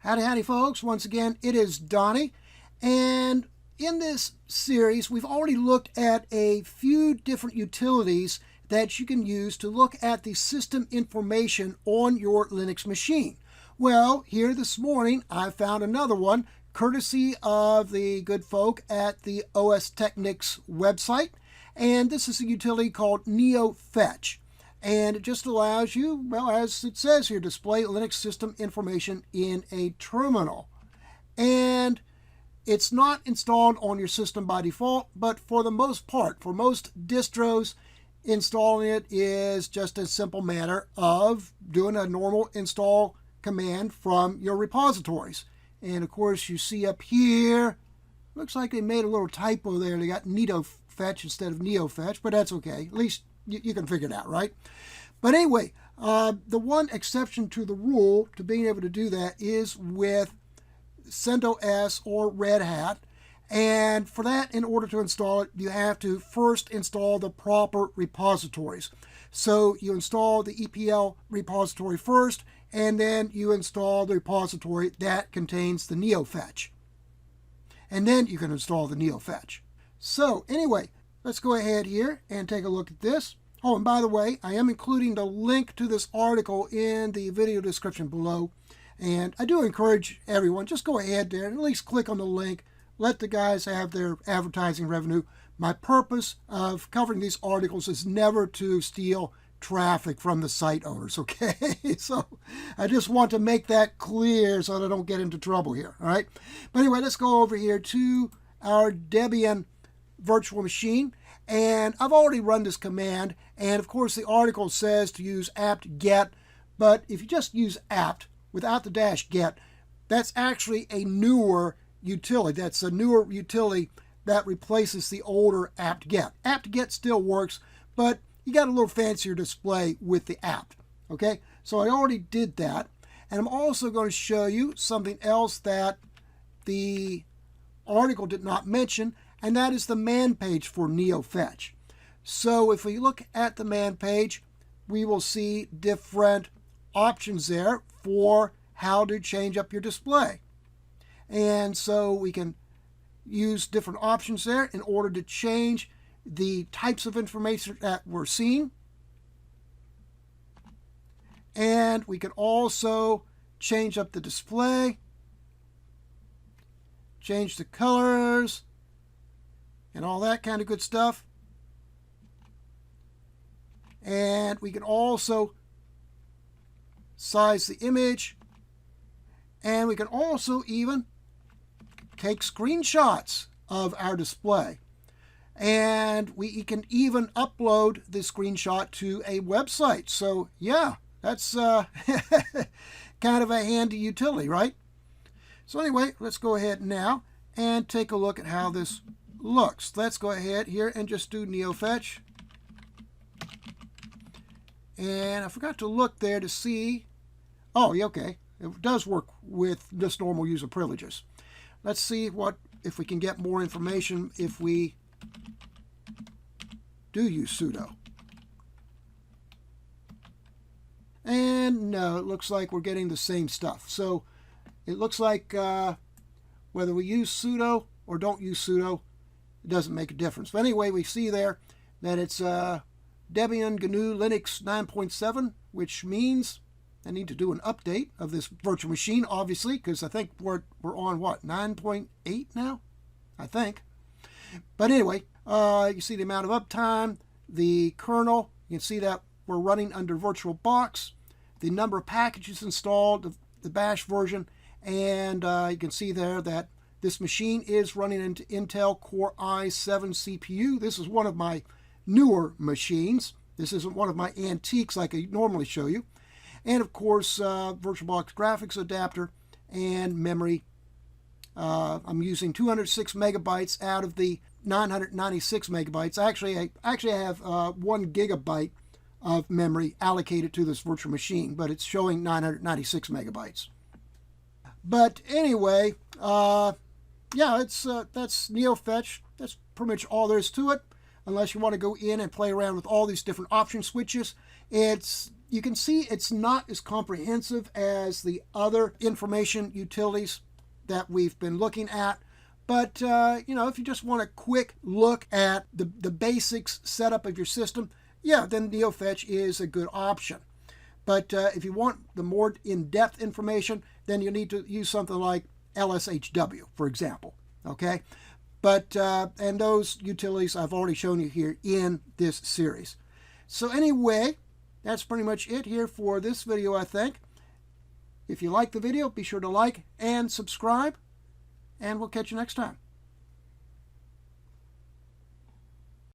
Howdy, howdy, folks. Once again, it is Donnie. And in this series, we've already looked at a few different utilities that you can use to look at the system information on your Linux machine. Well, here this morning, I found another one, courtesy of the good folk at the OS Technics website. And this is a utility called neofetch. And it just allows you, well, as it says here, display Linux system information in a terminal. And it's not installed on your system by default, but for the most part, for most distros, installing it is just a simple matter of doing a normal install command from your repositories. And of course, you see up here, looks like they made a little typo there. They got neofetch instead of neofetch, but that's okay. At least you can figure it out, right? But anyway, the one exception to the rule to being able to do that is with CentOS or Red Hat. And for that, in order to install it, you have to first install the proper repositories. So you install the EPL repository first, and then you install the repository that contains the neofetch. And then you can install the neofetch. So anyway, let's go ahead here and take a look at this. Oh, and by the way, I am including the link to this article in the video description below. And I do encourage everyone, just go ahead there and at least click on the link. Let the guys have their advertising revenue. My purpose of covering these articles is never to steal traffic from the site owners, okay? So I just want to make that clear so that I don't get into trouble here, all right? But anyway, let's go over here to our Debian virtual machine. And I've already run this command, and of course the article says to use apt-get, but if you just use apt without the -get, that's actually a newer utility. That's a newer utility that replaces the older apt-get. Apt-get still works, but you got a little fancier display with the apt. Okay, so I already did that, and I'm also going to show you something else that the article did not mention, and that is the man page for neofetch. So if we look at the man page, we will see different options there for how to change up your display. And so we can use different options there in order to change the types of information that we're seeing. And we can also change up the display, change the colors, and all that kind of good stuff. And we can also size the image, and we can also even take screenshots of our display. And we can even upload the screenshot to a website. So yeah, that's kind of a handy utility, right? So anyway, let's go ahead now and take a look at how this looks. Let's go ahead here and just do neofetch. And I forgot to look there to see. Oh, yeah, okay. It does work with just normal user privileges. Let's see if we can get more information if we do use sudo. And no, it looks like we're getting the same stuff. So it looks like whether we use sudo or don't use sudo, it doesn't make a difference. But anyway, we see there that it's Debian GNU Linux 9.7, which means I need to do an update of this virtual machine, obviously, because I think we're on what, 9.8 now? I think. But anyway, you see the amount of uptime, the kernel. You can see that we're running under VirtualBox, the number of packages installed, the bash version, and you can see there that this machine is running into Intel Core i7 CPU. This is one of my newer machines. This isn't one of my antiques like I normally show you. And of course, VirtualBox graphics adapter and memory. I'm using 206 megabytes out of the 996 megabytes. Actually, I have 1 gigabyte of memory allocated to this virtual machine, but it's showing 996 megabytes. But anyway, yeah, that's neofetch. That's pretty much all there is to it. Unless you want to go in and play around with all these different option switches, it's You can see it's not as comprehensive as the other information utilities that we've been looking at. But, if you just want a quick look at the basics setup of your system, yeah, then neofetch is a good option. But if you want the more in-depth information, then you need to use something like LSHW, for example. Okay? But, and those utilities I've already shown you here in this series. So anyway, that's pretty much it here for this video, I think. If you like the video, be sure to like and subscribe, and we'll catch you next time.